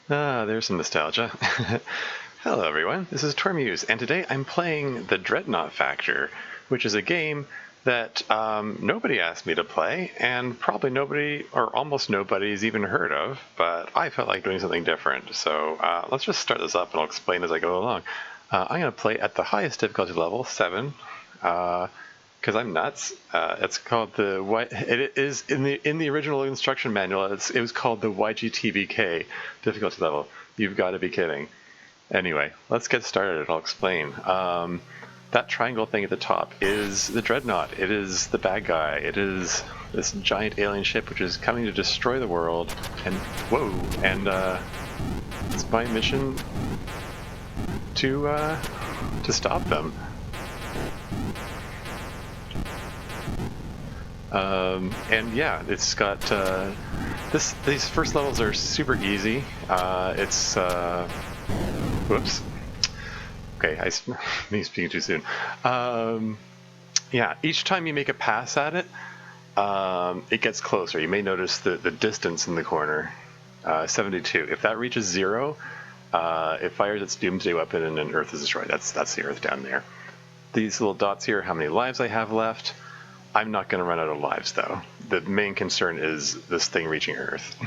Ah, there's some nostalgia. Hello everyone, this is Tormuse, and today I'm playing the Dreadnaught Factor, which is a game that nobody asked me to play, and probably nobody, or almost nobody's even heard of, but I felt like doing something different, so let's just start this up and I'll explain as I go along. I'm going to play at the highest difficulty level, 7, because I'm nuts. It's called the it is in the original instruction manual. It was called the YGTBK difficulty level. You've got to be kidding. Anyway, let's get started. I'll explain. That triangle thing at the top is the Dreadnaught. It is the bad guy. It is this giant alien ship which is coming to destroy the world. And whoa! And it's my mission to stop them. And yeah, it's got these first levels are super easy. It's whoops. Okay, me speaking too soon. Yeah, each time you make a pass at it, it gets closer. You may notice the distance in the corner, 72. If that reaches 0, it fires its doomsday weapon and then Earth is destroyed. That's the Earth down there. These little dots here are how many lives I have left. I'm not going to run out of lives, though. The main concern is this thing reaching Earth.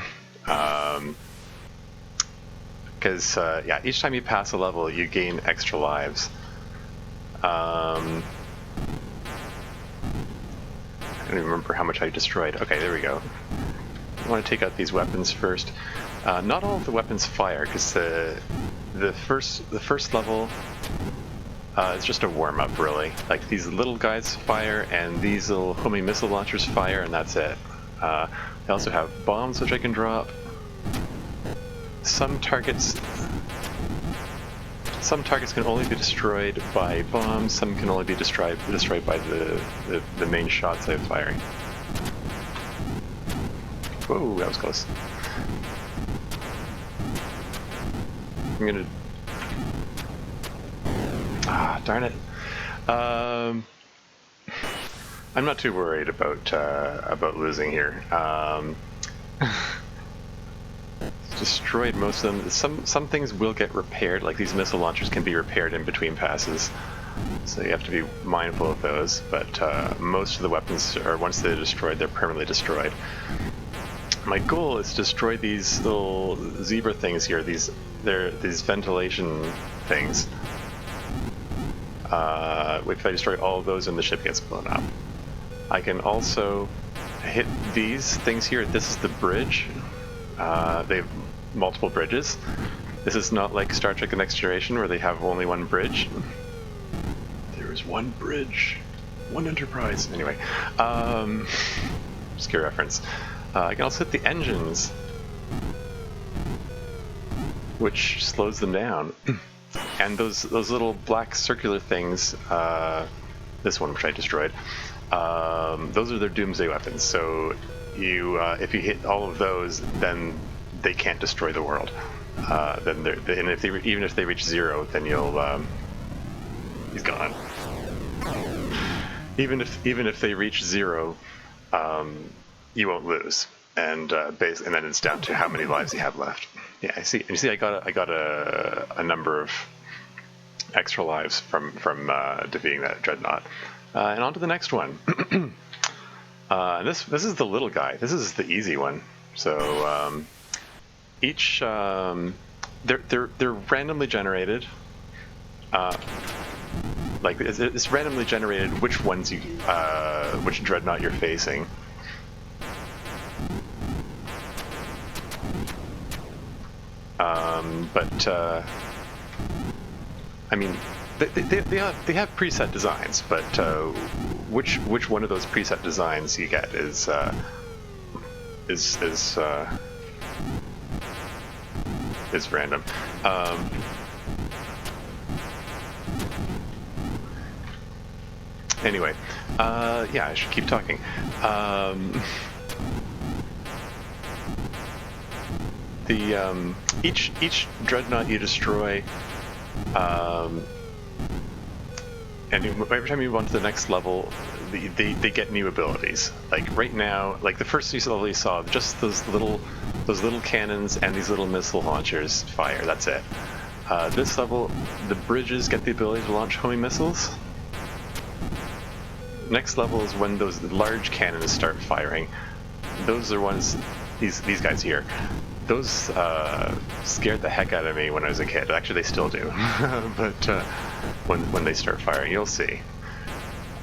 Because, yeah, each time you pass a level, you gain extra lives. I don't even remember how much I destroyed. Okay, there we go. I want to take out these weapons first. Not all of the weapons fire, because the first level... it's just a warm-up, really. Like, these little guys fire, and these little homing missile launchers fire, and that's it. I also have bombs, which I can drop. Some targets can only be destroyed by bombs. Some can only be destroyed by the main shots I'm firing. Whoa, that was close. I'm gonna... Ah, darn it. I'm not too worried about losing here. Destroyed most of them. Some things will get repaired, like these missile launchers can be repaired in between passes, so you have to be mindful of those. But most of the weapons are, once they're destroyed, they're permanently destroyed. My goal is to destroy these little zebra things here. These ventilation things. If I destroy all of those, and the ship gets blown up. I can also hit these things here. This is the bridge. They have multiple bridges. This is not like Star Trek: The Next Generation, where they have only one bridge. There is one bridge, one Enterprise. Anyway, obscure reference. I can also hit the engines, which slows them down. And those little black circular things, this one which I destroyed, those are their doomsday weapons. So you, if you hit all of those, then they can't destroy the world. And if even if they reach 0, then he's gone. Even if they reach 0, you won't lose. And and then it's down to how many lives you have left. Yeah, I see. You see, I got a number of extra lives from defeating that Dreadnaught. And on to the next one. This is the little guy. This is the easy one. So each they're randomly generated. Like it's randomly generated which ones which Dreadnaught you're facing. But I mean, they have preset designs, but which one of those preset designs you get is random. Anyway, yeah, I should keep talking. Each Dreadnaught you destroy, and every time you move on to the next level, they get new abilities. Like right now, like the first level you saw, just those little cannons and these little missile launchers fire. That's it. This level, the bridges get the ability to launch homing missiles. Next level is when those large cannons start firing. Those are ones, these guys here. Those scared the heck out of me when I was a kid. Actually, they still do. But when they start firing, you'll see.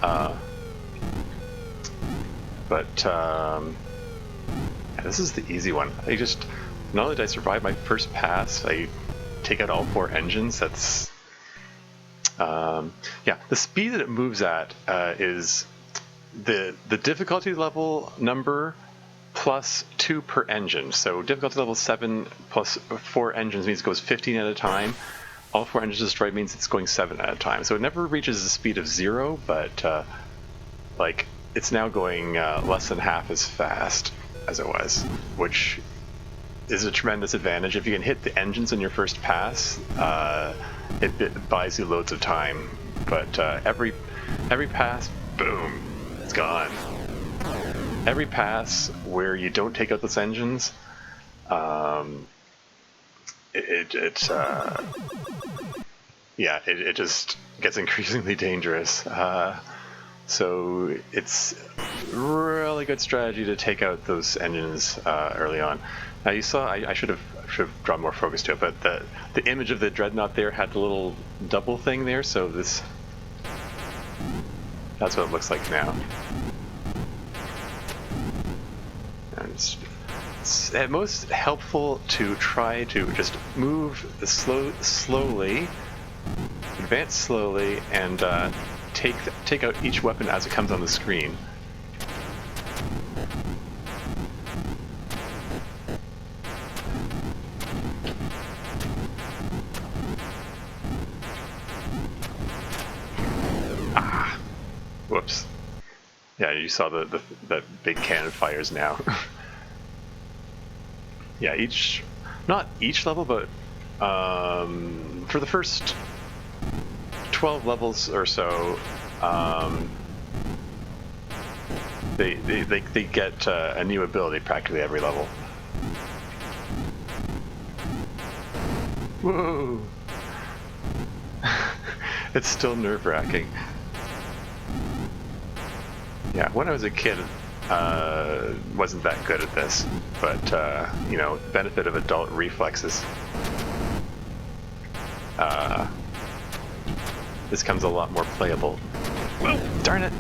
Yeah, this is the easy one. Not only did I survive my first pass, I take out all 4 engines. That's yeah. The speed that it moves at is the difficulty level number plus 2 per engine. So difficulty level 7 plus 4 engines means it goes 15 at a time. All 4 engines destroyed means it's going 7 at a time. So it never reaches the speed of 0, but like it's now going less than half as fast as it was, which is a tremendous advantage. If you can hit the engines in your first pass, it buys you loads of time. But every pass, boom, it's gone. Every pass where you don't take out those engines, it just gets increasingly dangerous. So it's really good strategy to take out those engines early on. Now you saw, I should have drawn more focus to it, but the image of the Dreadnought there had the little double thing there, so that's what it looks like now. And it's at most helpful to try to just move slowly, advance slowly, and take out each weapon as it comes on the screen. Ah, whoops. Yeah, you saw that big cannon fires now. Yeah, not each level, but for the first 12 levels or so, they get a new ability practically every level. Whoa! It's still nerve-wracking. Yeah, when I was a kid, wasn't that good at this, but you know, benefit of adult reflexes. This comes a lot more playable. Well, darn it!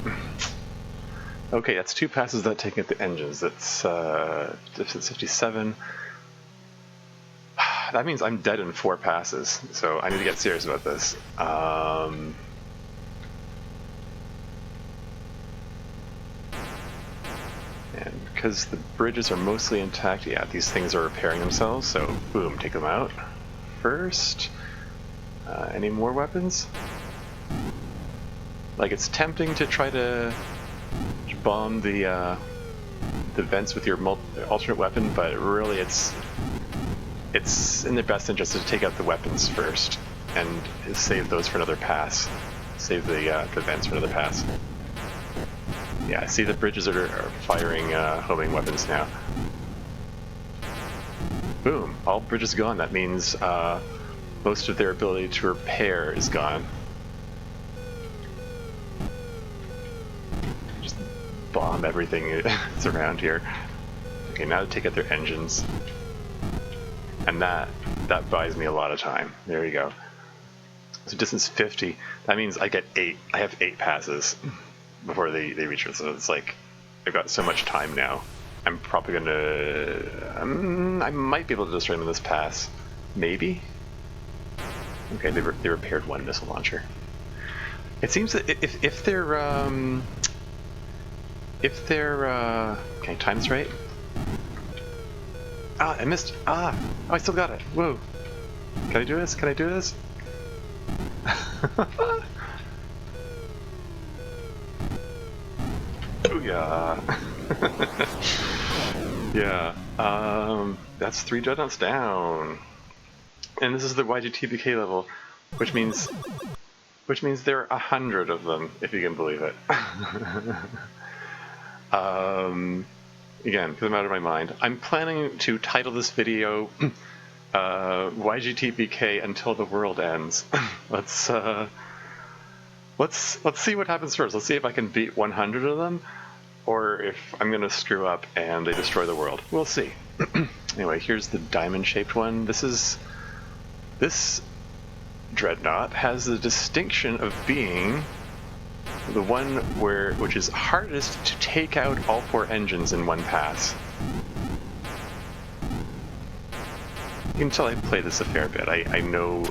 Okay, that's 2 passes without taking out the engines. That's 57. That means I'm dead in 4 passes, so I need to get serious about this. And because the bridges are mostly intact, yeah, these things are repairing themselves, so boom, take them out first. Any more weapons? Like, it's tempting to try to bomb the vents with your alternate weapon, but really it's in their best interest to take out the weapons first and save those for another pass. Save the vents for another pass. Yeah, see, the bridges are firing homing weapons now. Boom, all bridges gone. That means most of their ability to repair is gone. Just bomb everything that's around here. Okay, now to take out their engines. And that buys me a lot of time. There you go. So distance 50, that means I get 8. I have 8 passes before they reach it. So it's like, I've got so much time now. I'm probably gonna, I might be able to destroy them in this pass. Maybe? Okay, they repaired 1 missile launcher. It seems that if they're, okay, time this right? Ah, I missed. Ah, oh, I still got it. Whoa. Can I do this? Can I do this? Oh yeah. Yeah. That's 3 Dreadnoughts down. And this is the YGTBK level, which means which means there are 100 of them, if you can believe it. Again, because I'm out of my mind. I'm planning to title this video YGTBK until the world ends. Let's see what happens first. Let's see if I can beat 100 of them, or if I'm gonna screw up and they destroy the world. We'll see. Anyway, here's the diamond-shaped one. This Dreadnaught has the distinction of being the one which is hardest to take out all 4 engines in one pass. You can tell I play this a fair bit. I know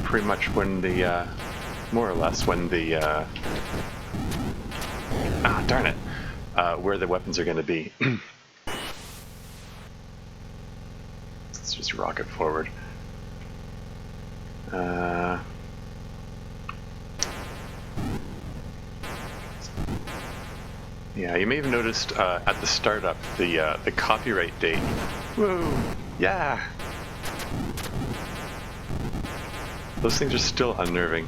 pretty much when the, more or less when the, darn it, where the weapons are going to be. Let's just rocket forward. Yeah, you may have noticed at the startup the copyright date. Whoa! Yeah! Those things are still unnerving.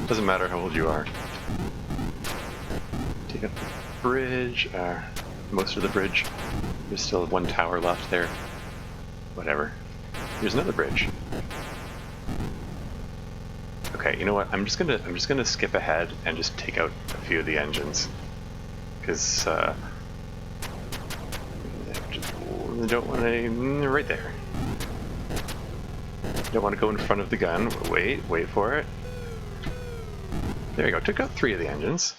Doesn't matter how old you are. Take up the bridge, most of the bridge. There's still one tower left there. Whatever. Here's another bridge. Okay, you know what? I'm just gonna skip ahead and just take out a few of the engines, because I don't want to. Right there. Don't want to go in front of the gun. Wait for it. There you go. Took out 3 of the engines.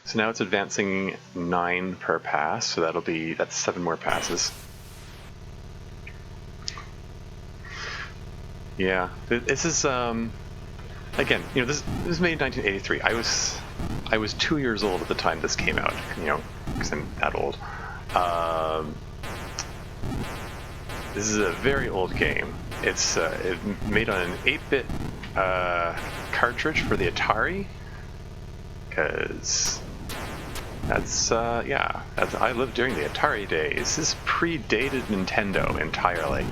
So now it's advancing 9 per pass. So that's 7 more passes. Yeah, this is again, you know, this was made in 1983. I was 2 years old at the time this came out, you know, because I'm that old. This is a very old game. It's made on an 8-bit cartridge for the Atari, because I lived during the Atari days. This predated Nintendo entirely.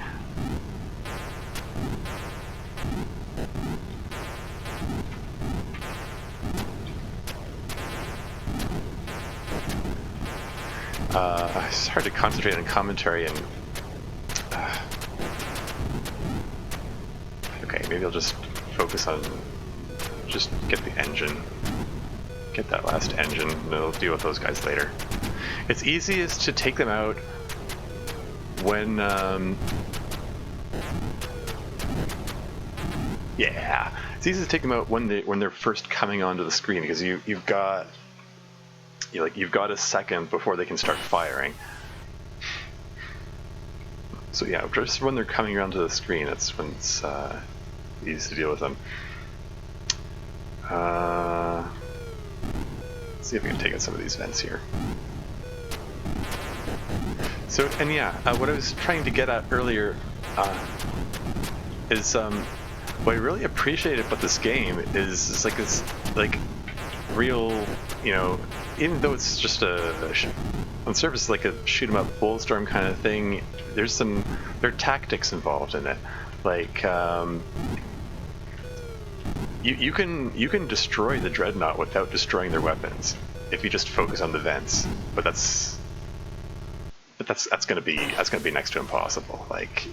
It's hard to concentrate on commentary and... Okay, maybe I'll just focus on... just get the engine. Get that last engine, and I'll deal with those guys later. It's easiest to take them out when... Yeah! It's easy to take them out when they're first coming onto the screen, because you've got a second before they can start firing. So yeah, just when they're coming around to the screen, that's when it's easy to deal with them. Let's see if we can take out some of these vents here. So, and yeah, what I was trying to get at earlier is what I really appreciate about this game is this real, you know, even though it's just on surface like a shoot 'em up Bullstorm kind of thing, there are tactics involved in it. Like you can destroy the Dreadnaught without destroying their weapons if you just focus on the vents. But that's gonna be next to impossible. Like,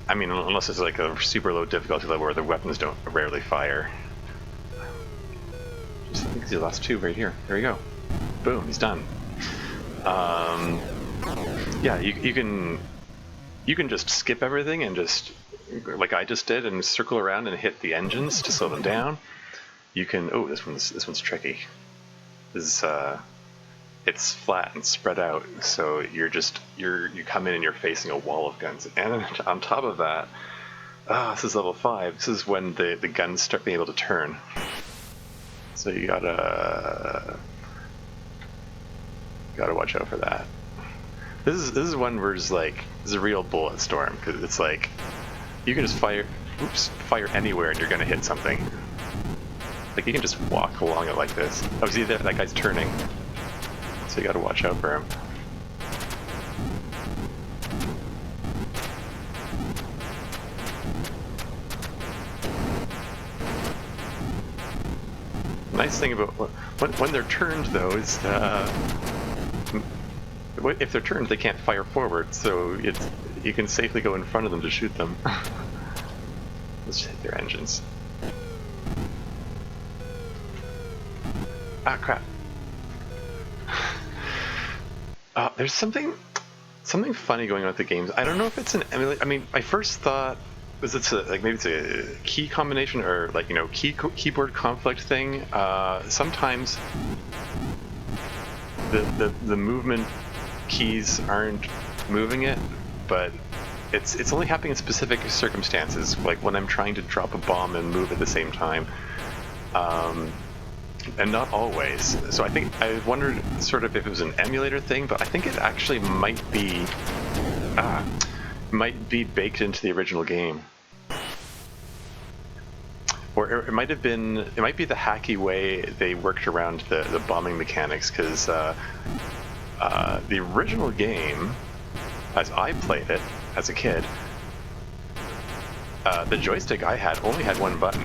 I mean, unless it's like a super low difficulty level where the weapons don't rarely fire. I think these are the last 2 right here. There we go. Boom, he's done. Yeah, you can just skip everything and just, like I just did, and circle around and hit the engines to slow them down. You can. Oh, this one's tricky. This is it's flat and spread out, so you come in and you're facing a wall of guns. And on top of that, this is level 5. This is when the guns start being able to turn. So you gotta watch out for that. This is one where it's like, this is a real bullet storm, because it's like you can just fire anywhere and you're gonna hit something. Like, you can just walk along it like this. Oh, see that guy's turning, so you gotta watch out for him. nice thing about when they're turned, though, is if they're turned, they can't fire forward, so you can safely go in front of them to shoot them. Let's hit their engines. Ah, crap. There's something funny going on with the games. I don't know if it's an emulator. I mean, I first thought maybe it's a key combination or keyboard conflict thing. Sometimes the movement keys aren't moving it, but it's only happening in specific circumstances, like when I'm trying to drop a bomb and move at the same time. And not always. So I wondered sort of if it was an emulator thing, but I think it actually might be baked into the original game. Or it might be the hacky way they worked around the bombing mechanics, because the original game, as I played it as a kid, the joystick I had only had one button.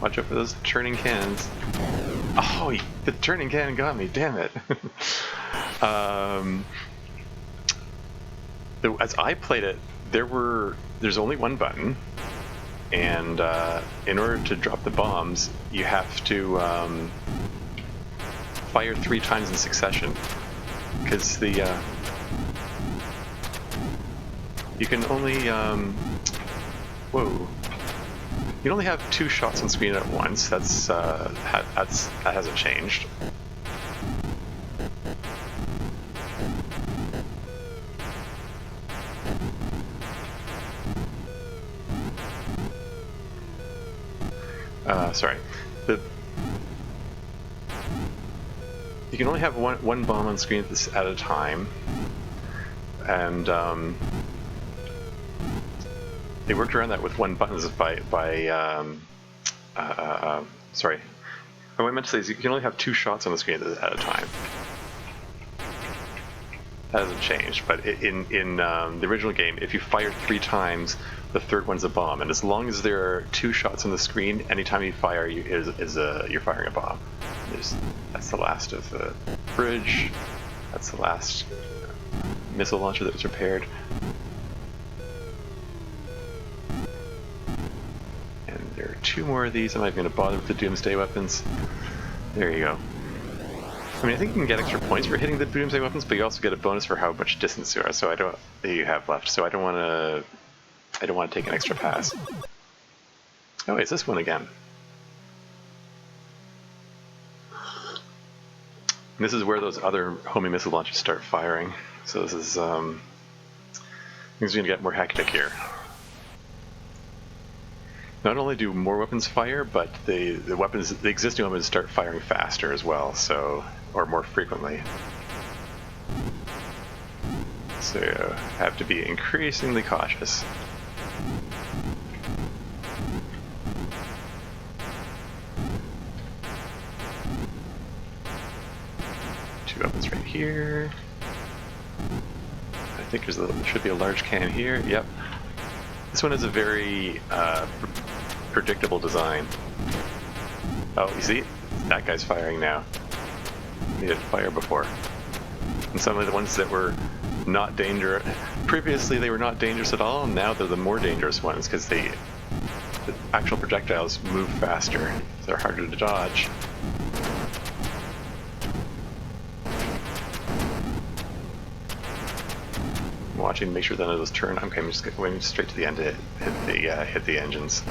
Watch out for those turning cannons. Oh, the turning cannon got me, damn it. As I played it, there's only one button, and in order to drop the bombs, you have to fire 3 times in succession, because you can only you can only have 2 shots on screen at once. That hasn't changed. Sorry. You can only have one bomb on screen at a time, and they worked around that with one button sorry. What I meant to say is you can only have 2 shots on the screen at a time. That hasn't changed, but in the original game, if you fire 3 times, the third one's a bomb, and as long as there are 2 shots on the screen, anytime you fire, you're firing a bomb. That's the last of the bridge. That's the last missile launcher that was repaired. And there are 2 more of these. I'm not even going to bother with the Doomsday weapons. There you go. I mean, I think you can get extra points for hitting the Doomsday weapons, but you also get a bonus for how much distance you are. So you have left. So I don't want to take an extra pass. Oh, it's this one again. And this is where those other homing missile launchers start firing. So this is things are gonna get more hectic here. Not only do more weapons fire, but the existing weapons start firing faster as well, or more frequently. So you have to be increasingly cautious. Two weapons right here. I think there should be a large cannon here. Yep. This one is a very predictable design. Oh, you see? That guy's firing now. He didn't fire before. And some of the ones that were not dangerous, previously they were not dangerous at all, and now they're the more dangerous ones because the actual projectiles move faster. So they're harder to dodge. I'm watching to make sure none of those turn. Okay, I'm just going straight to the end to hit the engines.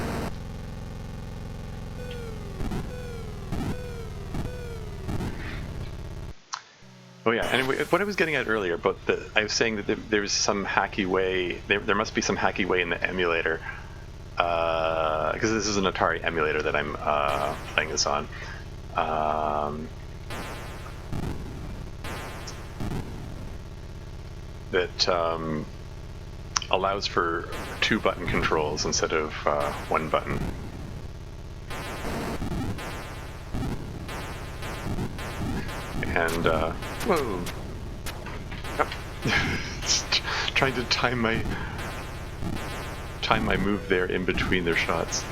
Oh yeah, anyway, what I was getting at earlier, but I was saying that there's some hacky way, there must be some hacky way in the emulator, because this is an Atari emulator that I'm playing this on. That allows for 2 button controls instead of 1 button. And whoa! Yep. Trying to time my move there in between their shots.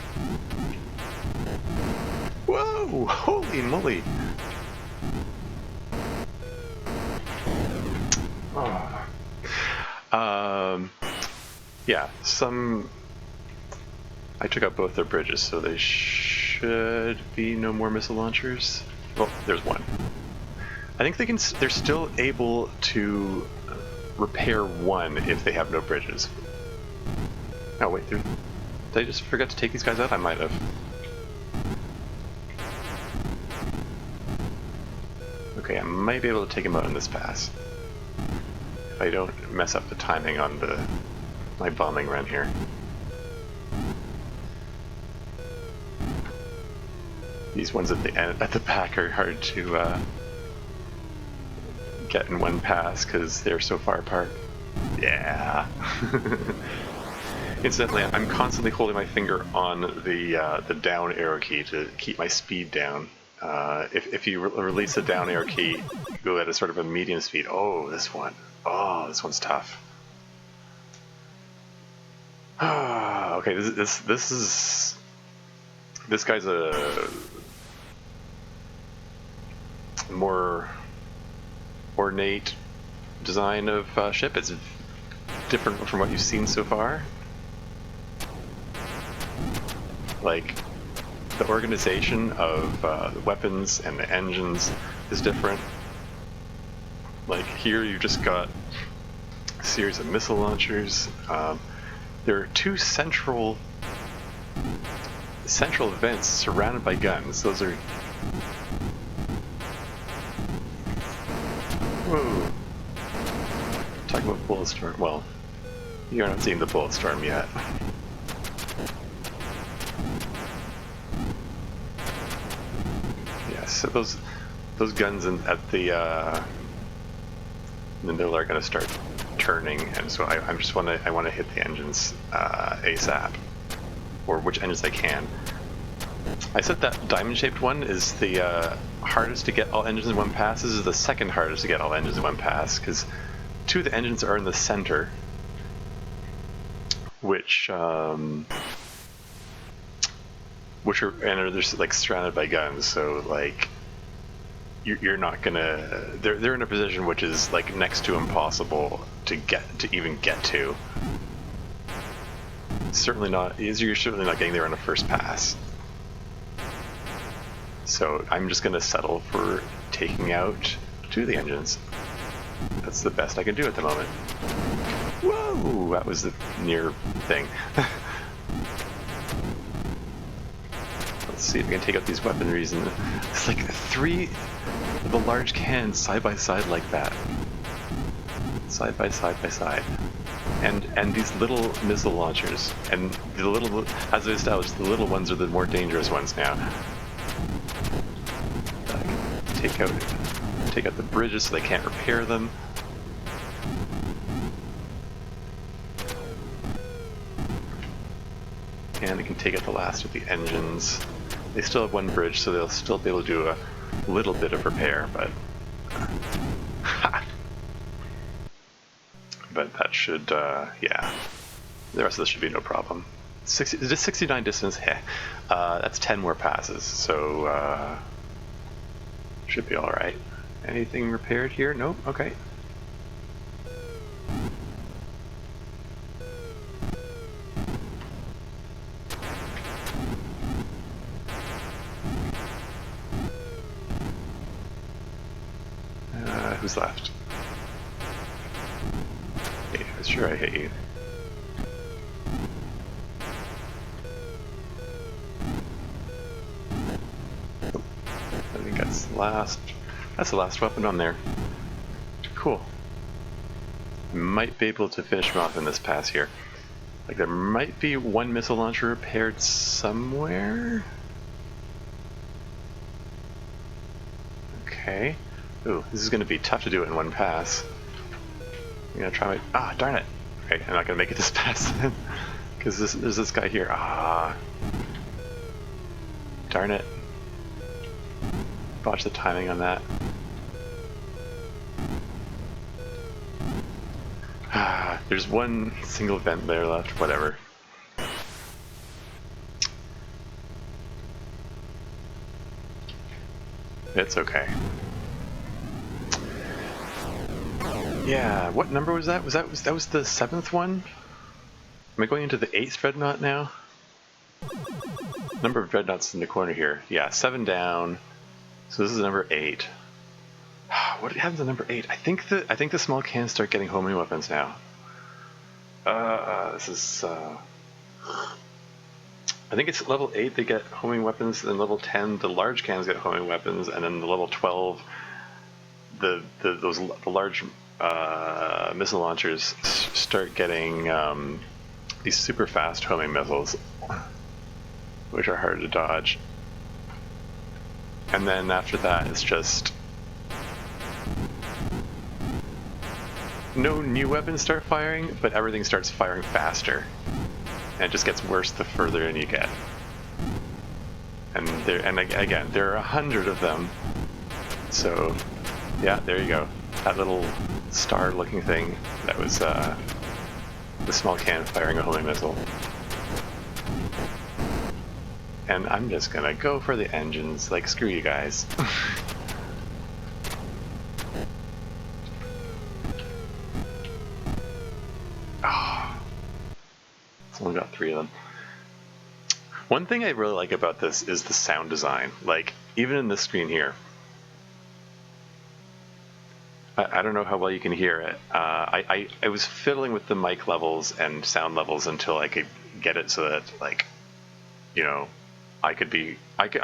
Whoa! Holy moly! Oh. Yeah, I took out both their bridges, so they should be no more missile launchers. Well, there's one. I think they're still able to repair one if they have no bridges. Oh wait, did I just forget to take these guys out? I might have. Okay, I might be able to take them out in this pass. If I don't mess up the timing on my bombing run here. These ones at the back are hard to get in one pass because they're so far apart. Yeah. Incidentally, I'm constantly holding my finger on the down arrow key to keep my speed down. If you release the down arrow key, you go at a sort of a medium speed. Oh, this one. Oh, this one's tough. Okay, this guy's a more ornate design of ship. It's different from what you've seen so far. Like, the organization of the weapons and the engines is different. Like, here you've just got a series of missile launchers. There are two central vents surrounded by guns. Those are... Whoa! Talking about bullet storm. Well, you're not seeing the bullet storm yet. Yeah, so those guns at the middle are going to start turning, and so I want to hit the engines ASAP, or which engines I can. I said that diamond-shaped one is the hardest to get all engines in one pass. This is the second hardest to get all engines in one pass, because two of the engines are in the center, which are just like surrounded by guns. So like you're not gonna. They're in a position which is like next to impossible to even get to. Certainly not. You're certainly not getting there on a first pass. So I'm just going to settle for taking out two of the engines. That's the best I can do at the moment. Whoa! That was the near thing. Let's see if we can take out these weaponries. And it's like three of the large cannons side by side like that. Side by side by side. And these little missile launchers. And the little, as I established, the little ones are the more dangerous ones now. Take out the bridges so they can't repair them. And we can take out the last of the engines. They still have one bridge, so they'll still be able to do a little bit of repair, but but that should, yeah. The rest of this should be no problem. 69 distance, that's 10 more passes, so should be alright. Anything repaired here? Nope, okay. Who's left? Hey, I'm sure I hit you. I think that's the last weapon on there. Cool. Might be able to finish him off in this pass here. Like, there might be one missile launcher repaired somewhere. Okay. Ooh, this is going to be tough to do it in one pass. I'm going to try my... darn it! Okay, I'm not going to make it this pass then. Because there's this guy here. Darn it. Watch the timing on that. There's one single vent there left, whatever. It's okay. Yeah, what number was that? That was the 7th one? Am I going into the 8th Dreadnought now? Number of Dreadnoughts in the corner here. Yeah, 7 down. So this is number 8. What happens to number 8? I think the small cans start getting homing weapons now. This is I think it's level 8 they get homing weapons, and level 10 the large cans get homing weapons, and then the level 12 the large missile launchers start getting these super fast homing missiles, which are hard to dodge. And then after that, it's just no new weapons start firing, but everything starts firing faster, and it just gets worse the further in you get. And again, there are 100 of them. So, yeah, there you go. That little star-looking thing, that was the small can firing a homing missile. And I'm just gonna go for the engines, like, screw you guys. Oh, it's only got 3 of them. One thing I really like about this is the sound design. Like, even in this screen here, I don't know how well you can hear it. I was fiddling with the mic levels and sound levels until I could get it so that, like, you know, I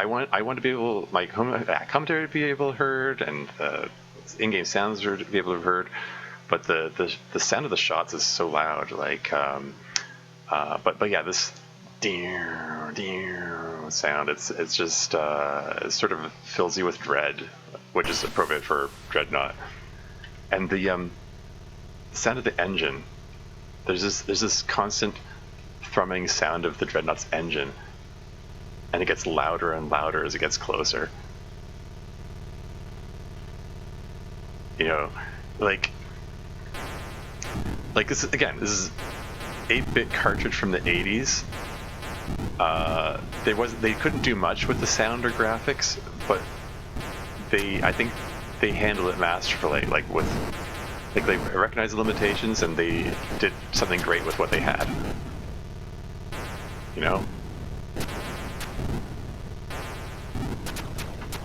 want to be able, my commentary to be able to be heard, and in-game sounds to be able to be heard, but the sound of the shots is so loud. Like, but yeah, this dear sound, it's just it sort of fills you with dread, which is appropriate for Dreadnought. And the sound of the engine, there's this constant thrumming sound of the Dreadnought's engine, and it gets louder and louder as it gets closer. You know, like this is 8-bit cartridge from the 80s. They couldn't do much with the sound or graphics, but I think they handled it masterfully. Like they recognized the limitations and they did something great with what they had. You know?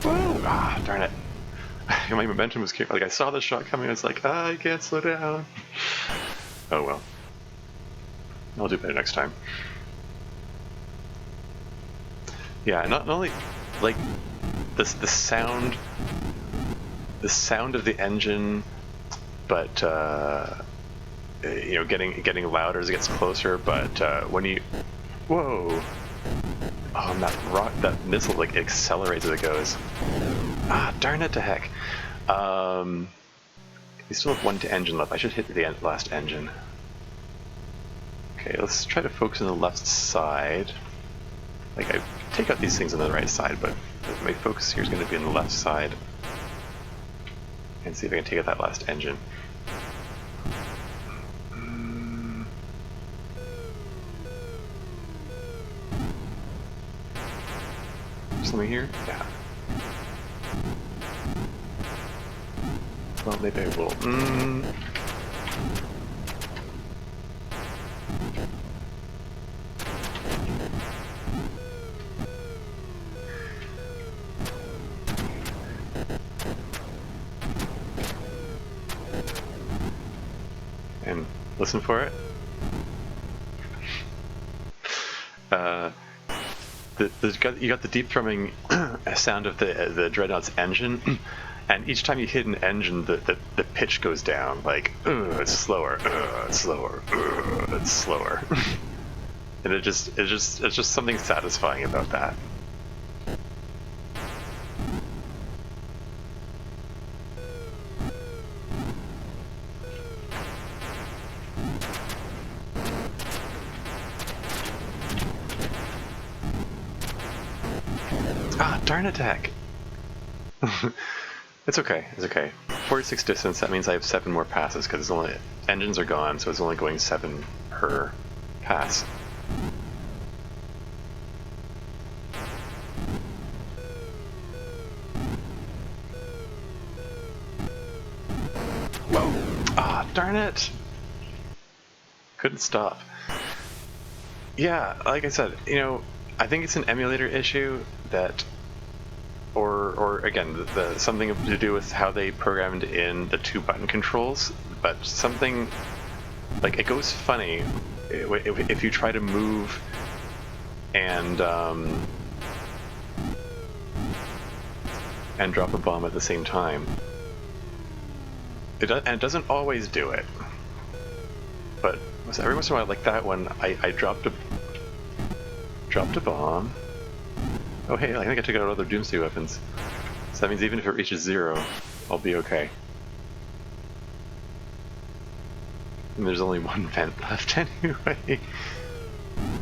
Whoa! Ah, darn it. My momentum was careful. Like, I saw the shot coming, I was like, I can't slow down. Oh well. I'll do better next time. Yeah, not only, like, the sound of the engine, but you know, getting louder as it gets closer. But when you, whoa, oh, and that missile, like, accelerates as it goes. Ah, darn it to heck. We still have 1 engine left. I should hit the last engine. Okay, let's try to focus on the left side. Like, I take out these things on the right side, but my focus here is going to be on the left side. And see if I can take out that last engine. Something here? Yeah. Well, maybe I will. And listen for it. You got the deep thrumming sound of the Dreadnought's engine, and each time you hit an engine, the pitch goes down. Like, it's slower, it's slower, it's slower, and it's just something satisfying about that. Ah, darn attack! It's okay, it's okay. 46 distance, that means I have 7 more passes, because engines are gone, so it's only going 7 per pass. Whoa! Ah, darn it! Couldn't stop. Yeah, like I said, you know, I think it's an emulator issue that, or again, the something to do with how they programmed in the 2-button controls, but something like it goes funny if you try to move and drop a bomb at the same time. And it doesn't always do it, but every once in a while, like that one, I dropped a bomb. Oh hey, I think I took out other Doomsday weapons. So that means even if it reaches 0, I'll be okay. And there's only one vent left anyway.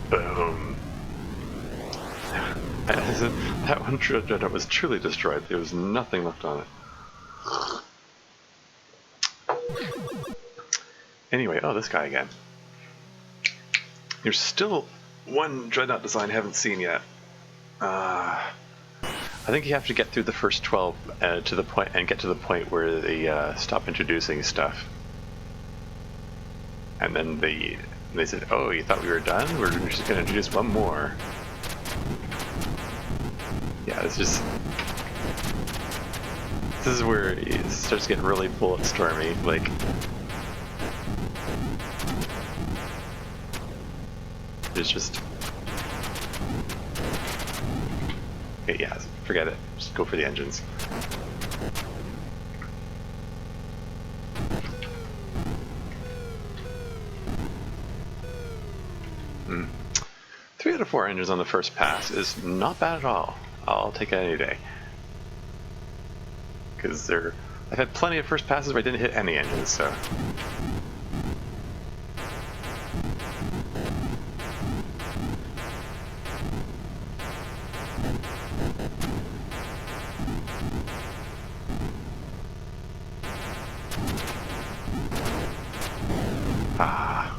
Boom. That one Dreadnaught was truly destroyed. There was nothing left on it. Anyway, oh, this guy again. There's still one Dreadnaught design I haven't seen yet. I think you have to get through the first 12 to the point and get to the point where they stop introducing stuff. And then they said, "Oh, you thought we were done? We're just going to introduce one more." Yeah, this is where it starts getting really bullet stormy. Like, there's just, okay, yeah, forget it. Just go for the engines. Hmm. 3 out of 4 engines on the first pass is not bad at all. I'll take it any day. Because I've had plenty of first passes where I didn't hit any engines, so. Ah,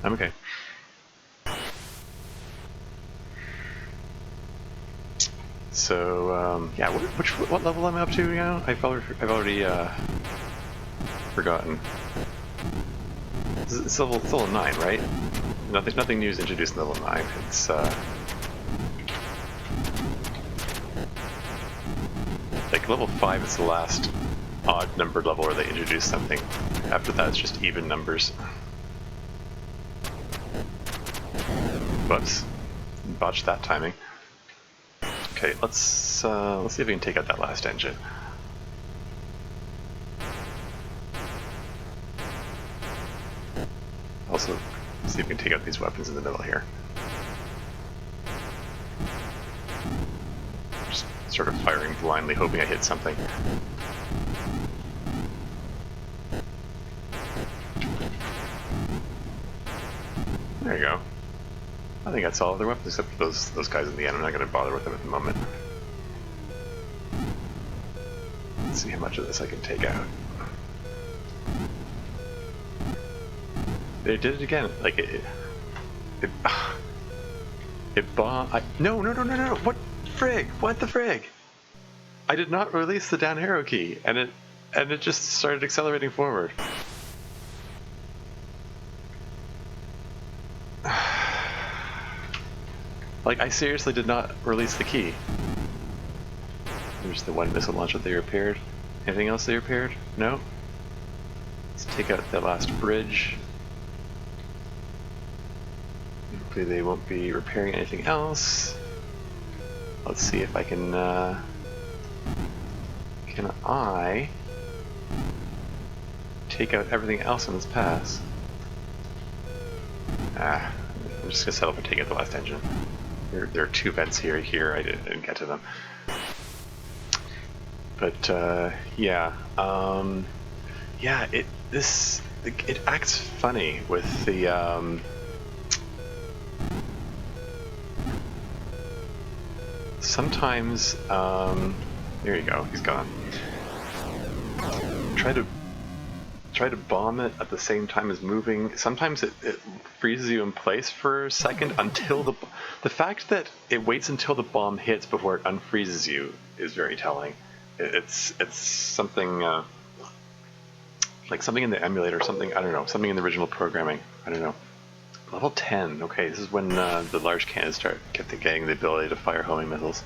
I'm okay. So yeah, what level am I up to now? I've already forgotten. It's level 9, right? Nothing new is introduced in level 9. It's like level 5 is the last odd numbered level where they introduce something. After that, it's just even numbers. Whoops, botched that timing. Okay, let's see if we can take out that last engine. Also, see if we can take out these weapons in the middle here. Just sort of firing blindly, hoping I hit something. There you go. I think that's all their weapons, except for those guys in the end. I'm not going to bother with them at the moment. Let's see how much of this I can take out. They did it again. Like it bombed. No! What frig? What the frig? I did not release the down arrow key, and it just started accelerating forward. Like, I seriously did not release the key. There's the one missile launcher they repaired. Anything else they repaired? No? Let's take out that last bridge. Hopefully they won't be repairing anything else. Let's see if I can I take out everything else in this pass? I'm just gonna settle for taking out the last engine. There are 2 vents here. I didn't get to them. But yeah, yeah. It acts funny with the sometimes. There you go. He's gone. Try to bomb it at the same time as moving. Sometimes it freezes you in place for a second until the fact that it waits until the bomb hits before it unfreezes you is very telling. It's something Like something in the emulator, something, I don't know, something in the original programming, I don't know. Level 10, okay, this is when the large cannons kept getting the ability to fire homing missiles.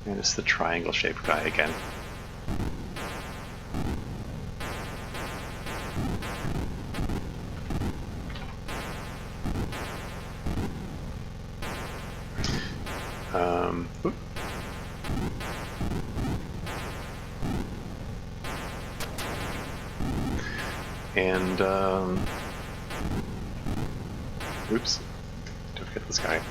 And it's the triangle-shaped guy again. Oops. And, oops, don't forget this guy.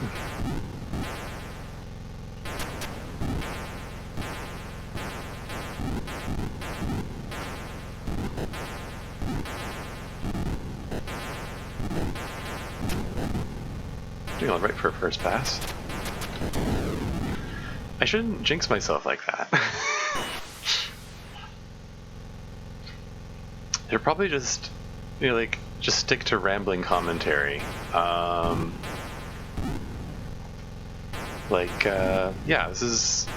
Doing all right for a first pass. I shouldn't jinx myself like that. They're probably just, you know, like, just stick to rambling commentary. Yeah, this is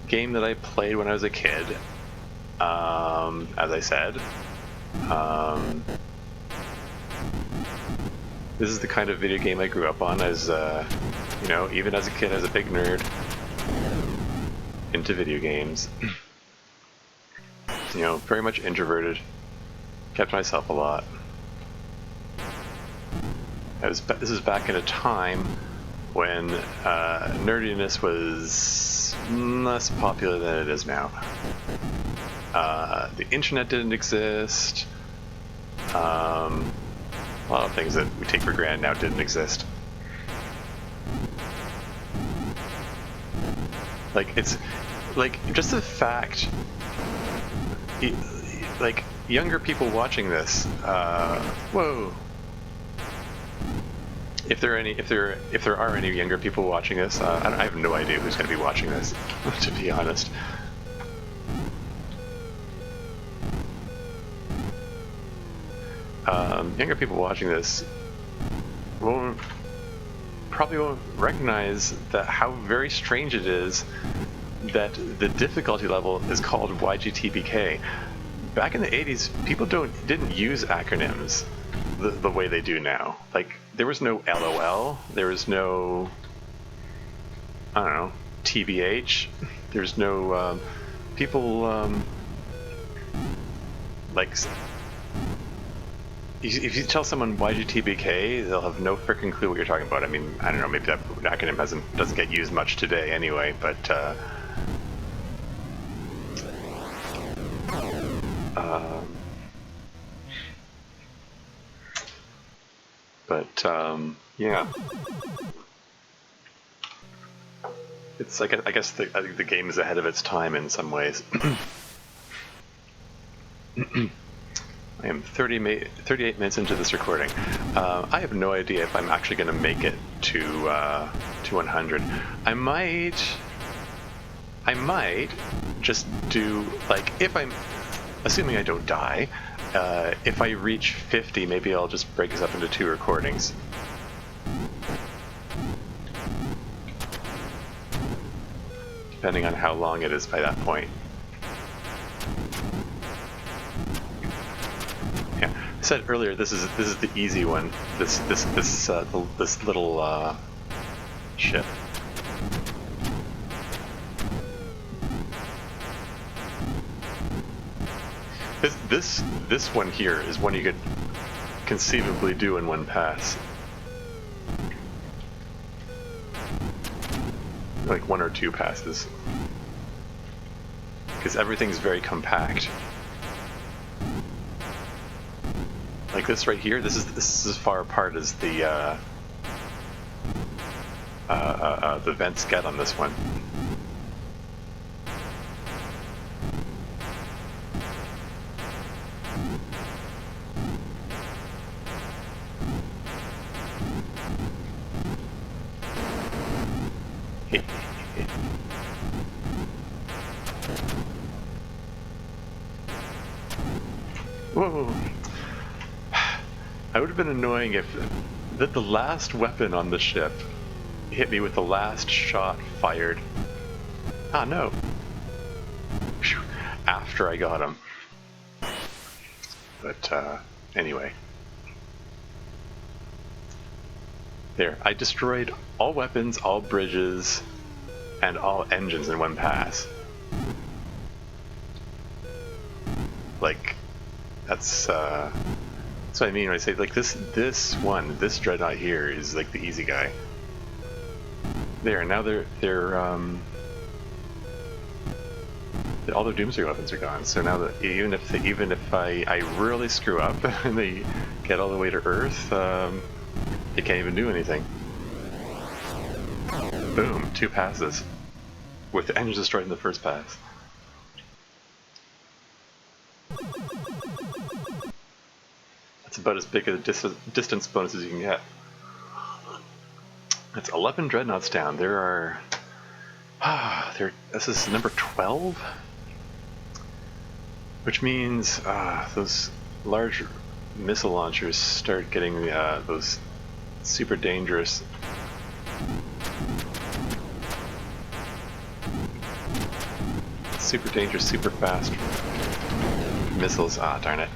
a game that I played when I was a kid, as I said. This is the kind of video game I grew up on as, you know, even as a kid, as a big nerd into video games. You know, very much introverted, kept myself a lot. This is back in a time when nerdiness was less popular than it is now. The internet didn't exist. A lot of things that we take for granted now didn't exist. Like, it's like just the fact, like, younger people watching this, whoa. If there are any younger people watching this, I have no idea who's going to be watching this, to be honest. Younger people watching this probably won't recognize that how very strange it is that the difficulty level is called YGTBK. Back in the 80s, people didn't use acronyms the way they do now. Like, there was no LOL, there was no, I don't know, TBH, there's no, people, like, if you tell someone YGTBK, they'll have no freaking clue what you're talking about. I mean, I don't know, maybe that acronym doesn't get used much today anyway, but, yeah. It's like, I guess the game is ahead of its time in some ways. I am 38 minutes into this recording. I have no idea if I'm actually going to make it to 100. I might just do, like, if I'm assuming I don't die, if I reach 50, maybe I'll just break this up into 2 recordings. Depending on how long it is by that point. Yeah, I said earlier, this is the easy one. This little ship. This one here is one you could conceivably do in one pass. Like 1 or 2 passes. Because everything's very compact. Like this right here, this is as far apart as the vents get on this one. Whoa! I would have been annoying if the last weapon on the ship hit me with the last shot fired. Ah, no. Phew. After I got him. But, anyway. There, I destroyed all weapons, all bridges, and all engines in one pass. Like, that's what I mean when I say, like, this Dreadnought here is, like, the easy guy. There, now all the Doomsday weapons are gone, so now that even if I really screw up and they get all the way to Earth, they can't even do anything. Boom, 2 passes. With the engines destroyed in the first pass. That's about as big a distance bonus as you can get. That's 11 Dreadnoughts down. There are... this is number 12? Which means those large missile launchers start getting those super dangerous... super fast missiles. Ah, darn it.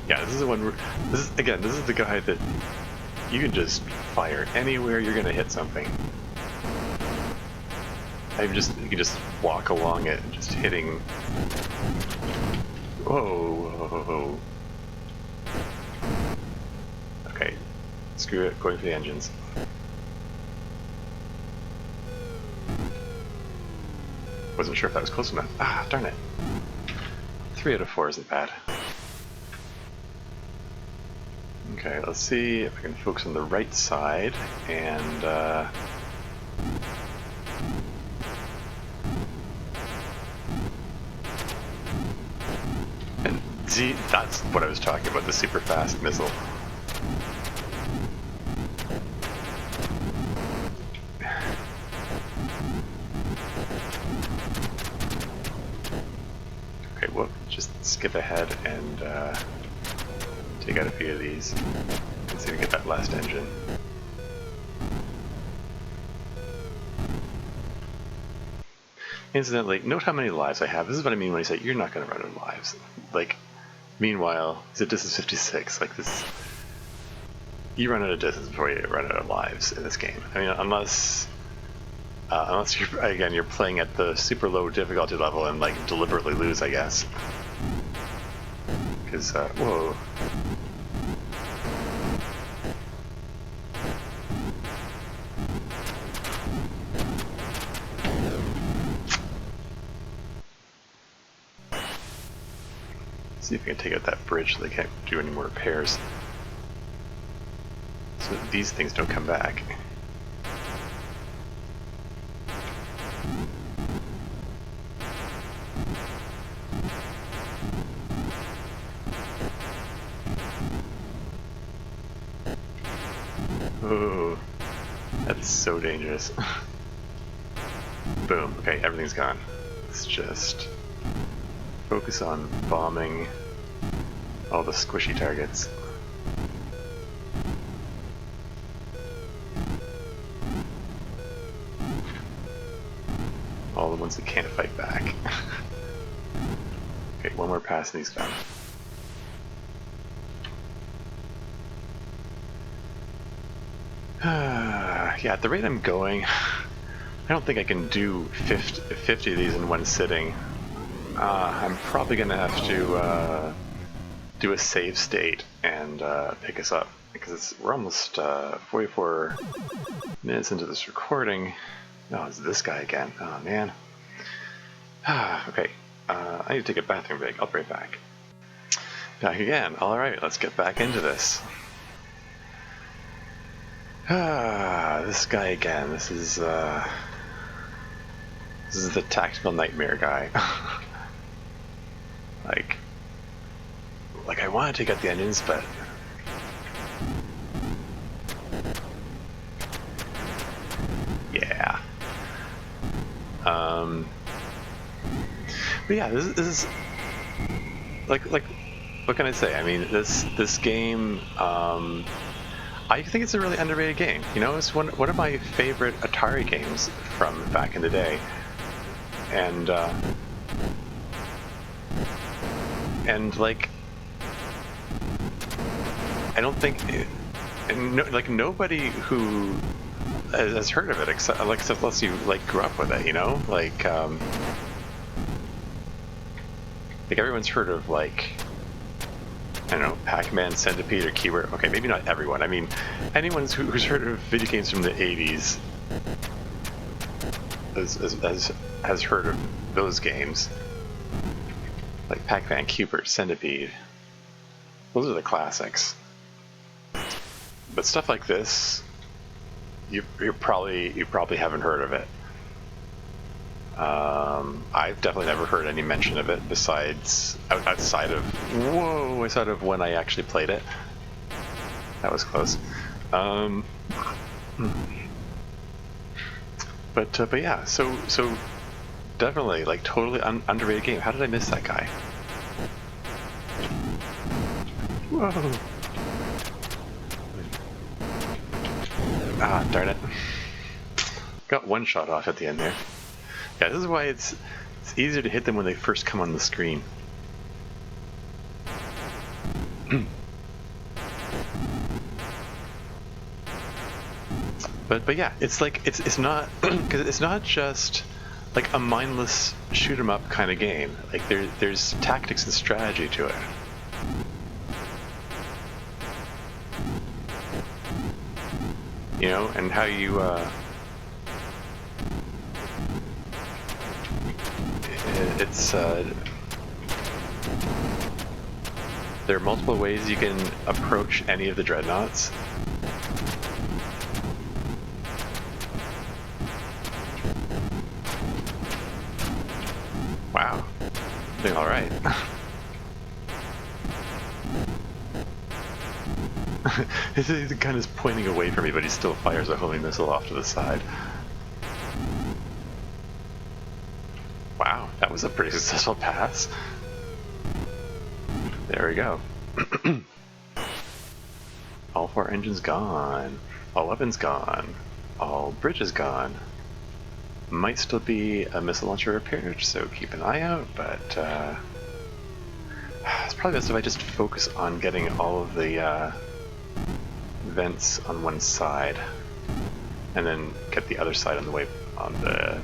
Yeah, this is the one. This is the guy that you can just fire anywhere. You're gonna hit something. You can just walk along it, just hitting. Whoa, whoa, whoa. Okay, screw it. Going for the engines. Wasn't sure if that was close enough. Ah, darn it. 3 out of 4 isn't bad. Okay, let's see if I can focus on the right side and see, that's what I was talking about, the super fast missile. Okay, well, just skip ahead and take out a few of these and see if we get that last engine. Incidentally, note how many lives I have. This is what I mean when I say you're not going to run out of lives. Like, meanwhile, the distance is 56. Like this, you run out of distance before you run out of lives in this game. I mean, unless you're playing at the super low difficulty level and like deliberately lose, I guess. Because whoa. See if we can take out that bridge so they can't do any more repairs. So that these things don't come back. Oh, that's so dangerous. Boom. Okay, everything's gone. Let's just focus on bombing all the squishy targets. All the ones that can't fight back. Okay, one more pass and he's done. Yeah, at the rate I'm going, I don't think I can do 50 of these in one sitting. I'm probably going to have to do a save state and pick us up, because we're almost 44 minutes into this recording. Oh, it's this guy again. Oh, man. Okay, I need to take a bathroom break. I'll be right back. Back again. Alright, let's get back into this. This guy again. This is the tactical nightmare guy. Like I want to take out the engines, but yeah. But yeah, this is like, what can I say? I mean, this game, I think it's a really underrated game. You know, it's one of my favorite Atari games from back in the day, and like, I don't think, and no, like nobody who has heard of it except unless you like grew up with it. You know, like everyone's heard of like, I don't know, Pac-Man, Centipede, or Keyword. Okay, maybe not everyone. I mean, anyone who's heard of video games from the 80s has heard of those games. Like Pac-Man, Keyword, Centipede. Those are the classics. But stuff like this, you probably haven't heard of it. I've definitely never heard any mention of it besides outside of when I actually played it. That was close. But yeah, so definitely like totally underrated game. How did I miss that guy? Whoa! Ah, darn it! Got one shot off at the end there. Yeah, this is why it's easier to hit them when they first come on the screen. But yeah, it's like it's not because it's not just like a mindless shoot 'em up kind of game. Like there's tactics and strategy to it. You know, and how you there are multiple ways you can approach any of the Dreadnaughts. Wow, doing all right. He's kind of pointing away from me, but he still fires a homing missile off to the side. Wow, that was a pretty successful pass. There we go. All 4 engines gone. All weapons gone. All bridges gone. Might still be a missile launcher repaired, so keep an eye out, but it's probably best if I just focus on getting all of the vents on one side, and then get the other side on the way on the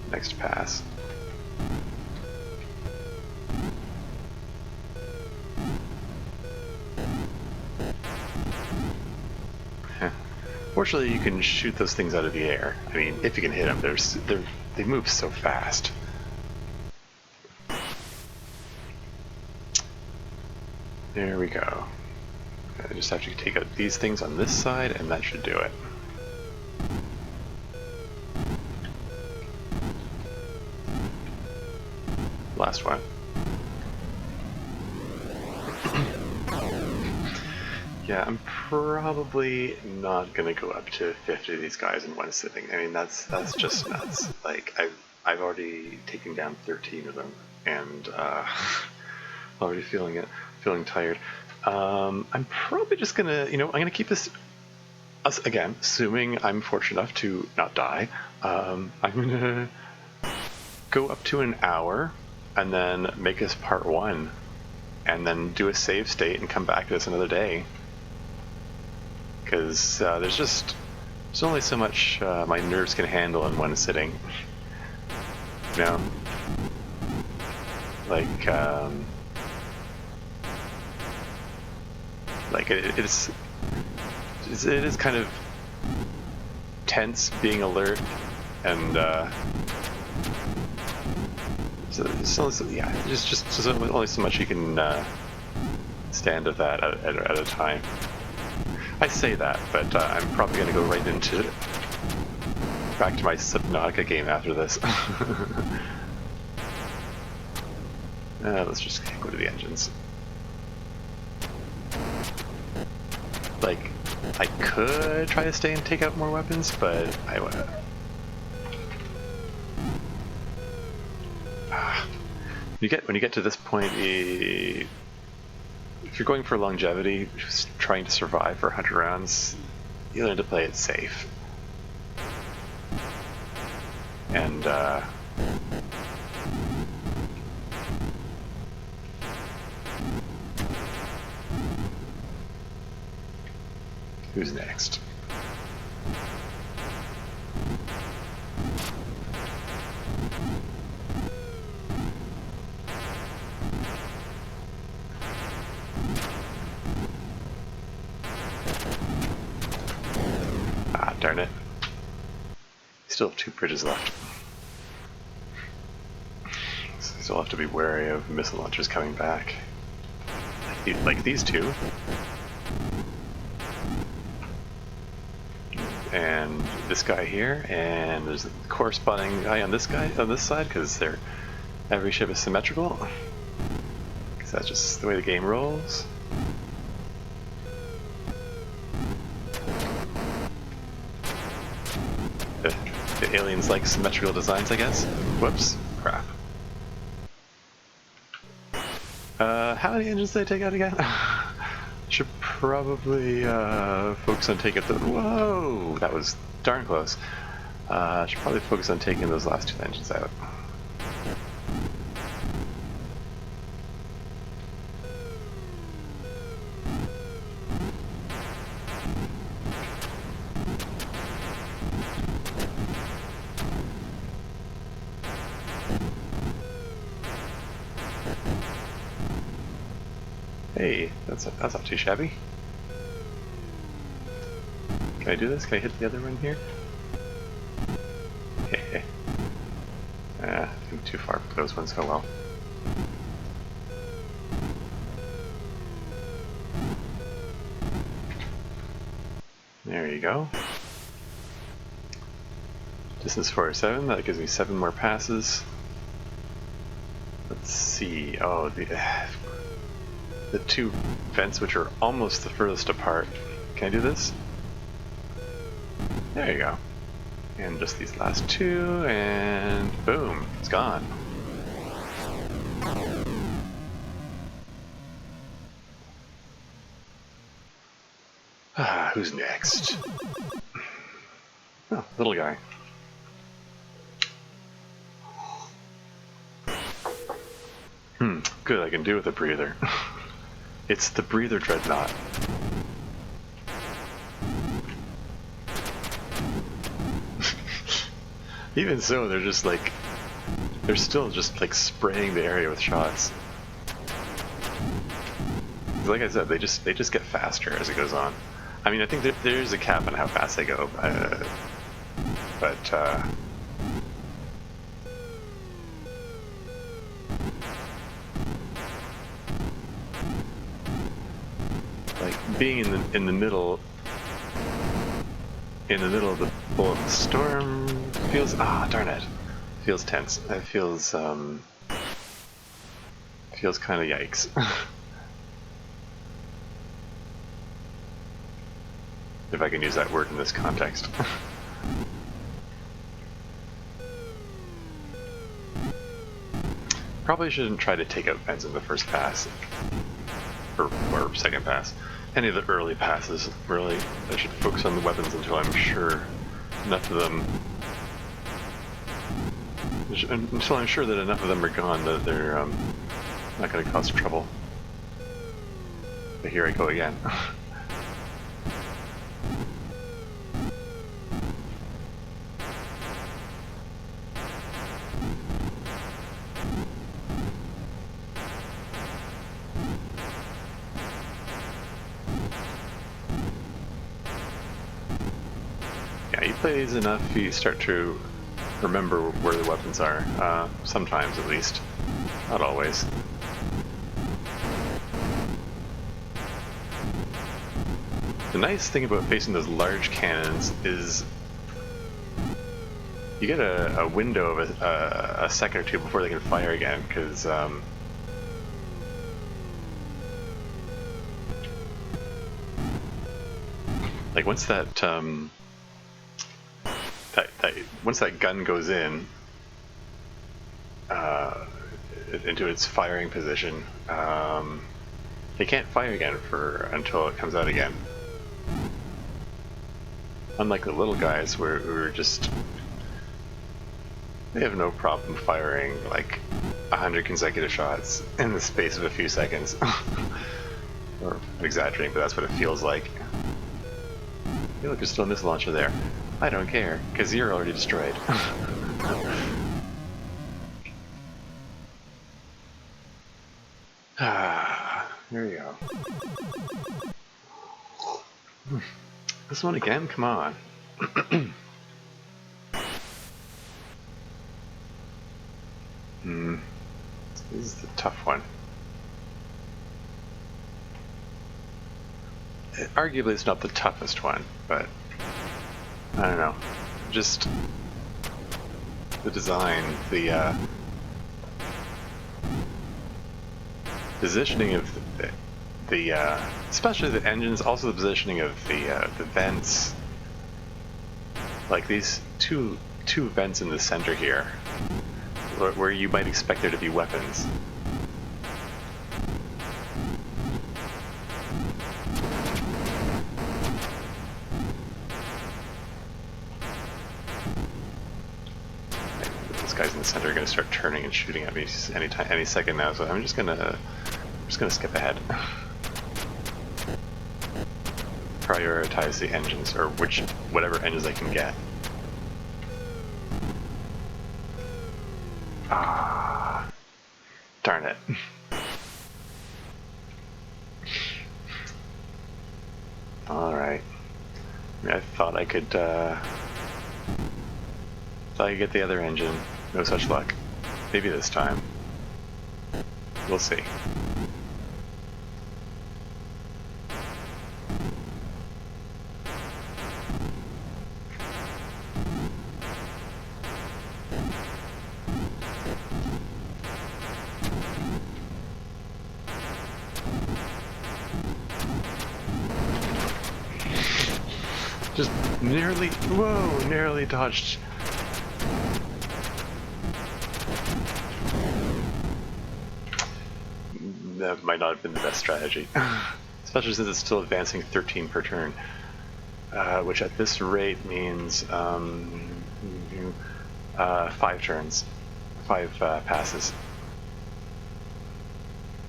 next pass. Fortunately, you can shoot those things out of the air. I mean, if you can hit them, they move so fast. There we go. I just have to take out these things on this side, and that should do it. Last one. Yeah, I'm probably not gonna go up to 50 of these guys in one sitting. I mean, that's just nuts. Like, I've already taken down 13 of them, and already feeling tired. I'm probably just gonna, you know, I'm gonna keep this. Again, assuming I'm fortunate enough to not die, I'm gonna go up to an hour, and then make this part 1, and then do a save state and come back to this another day. Because there's only so much my nerves can handle in one sitting. You know, like it is kind of tense being alert, and so yeah, just only so much you can stand of that at a time. I say that, but I'm probably going to go right into back to my Subnautica game after this. Let's just go to the engines. Like, I could try to stay and take out more weapons, but I when you get to this point, if you're going for longevity, just trying to survive for 100 rounds, you learn to play it safe. And who's next? Ah, darn it. Still have 2 bridges left. So still have to be wary of missile launchers coming back. Like these 2. And this guy here, and there's a corresponding guy on this side, because every ship is symmetrical. Because that's just the way the game rolls. The aliens like symmetrical designs, I guess. Whoops, crap. How many engines did I take out again? Should probably focus on taking the. Whoa, that was darn close. Should probably focus on taking those last 2 engines out. Hey, that's not too shabby. Can I do this? Can I hit the other one here? Heh. I think too far for those ones. Oh well. There you go. Distance 407, that gives me 7 more passes. Let's see. Oh, the 2 vents, which are almost the furthest apart. Can I do this? There you go. And just these last 2, and boom, it's gone. Who's next? Oh, little guy. Good, I can do with a breather. It's the breather Dreadnaught. Even so, they're still just like spraying the area with shots. Like I said, they just get faster as it goes on. I mean, I think there's a cap on how fast they go, but like being in the middle of the bowl of the storm feels darn it, feels tense. It feels kind of yikes. If I can use that word in this context. Probably shouldn't try to take out vents in the first pass, or second pass. Any of the early passes, really. I should focus on the weapons until I'm sure enough of them. Until I'm sure that enough of them are gone that they're not going to cause trouble. But here I go again. He plays enough, you start to remember where the weapons are. Sometimes, at least. Not always. The nice thing about facing those large cannons is you get a window of a second or two before they can fire again, because like once that once that gun goes in, into its firing position. They can't fire again until it comes out again. Unlike the little guys, who are just, they have no problem firing like 100 consecutive shots in the space of a few seconds. Or I'm exaggerating, but that's what it feels like. Hey, look, there's still a missile launcher there. I don't care, because you're already destroyed. Here we go. This one again? Come on. This is the tough one. Arguably it's not the toughest one, but I don't know. Just the design, the positioning of the especially the engines, also the positioning of the vents. Like these two vents in the center here, where you might expect there to be weapons. Those guys in the center are going to start turning and shooting at me any second now, so I'm just gonna skip ahead. Prioritize the engines, or whatever engines I can get. Ah, darn it. Alright. I thought I could get the other engine. No such luck. Maybe this time. We'll see. Just nearly dodged. That might not have been the best strategy. Especially since it's still advancing 13 per turn. Which at this rate means 5 turns. 5 passes.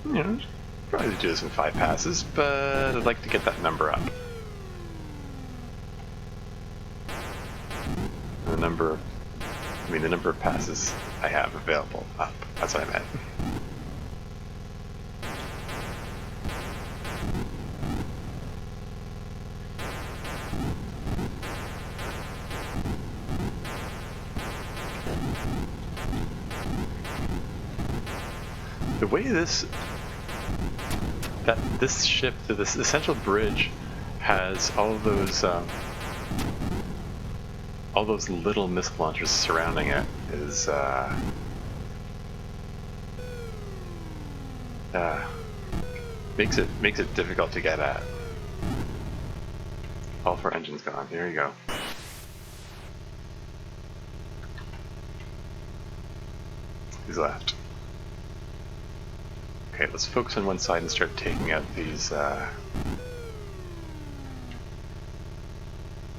You know, probably do this in 5 passes, but I'd like to get that number up. The number of passes I have available up. That's what I meant. The way this ship, this essential bridge, has all those little missile launchers surrounding it is makes it difficult to get at. All 4 engines gone. There you go. Who's left? Okay, let's focus on one side and start taking out these.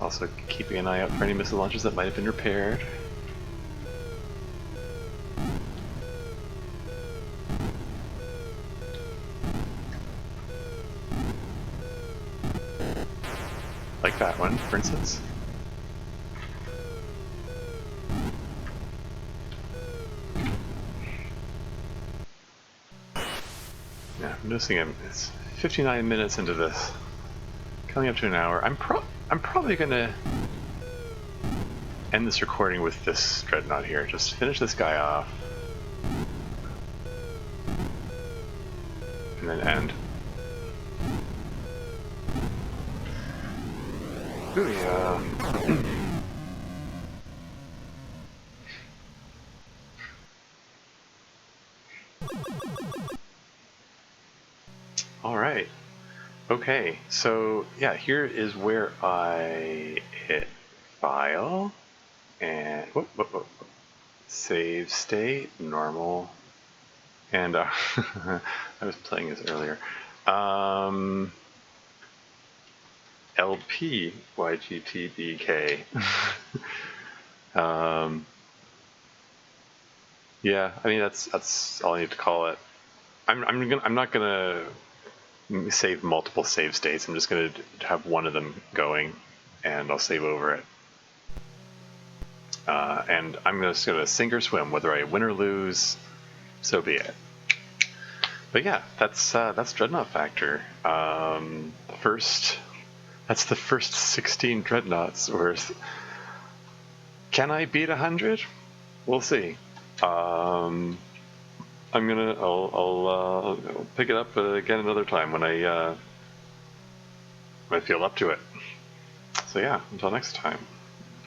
Also keeping an eye out for any missile launchers that might have been repaired. Like that one, for instance. Yeah, I'm noticing it's 59 minutes into this. Coming up to an hour. I'm probably gonna end this recording with this Dreadnaught here. Just finish this guy off. And then end. Booyah. Alright. Okay, so yeah, here is where I hit File and save state, normal, And I was playing this earlier. LP YGTBK. Yeah, I mean that's all I need to call it. I'm not gonna save multiple save states. I'm just gonna have one of them going, and I'll save over it. And I'm just gonna sink or swim, whether I win or lose. So be it. But yeah, that's Dreadnaught Factor. That's the first 16 Dreadnoughts worth. Can I beat 100? We'll see. I'll pick it up again another time when I feel up to it. So yeah, until next time.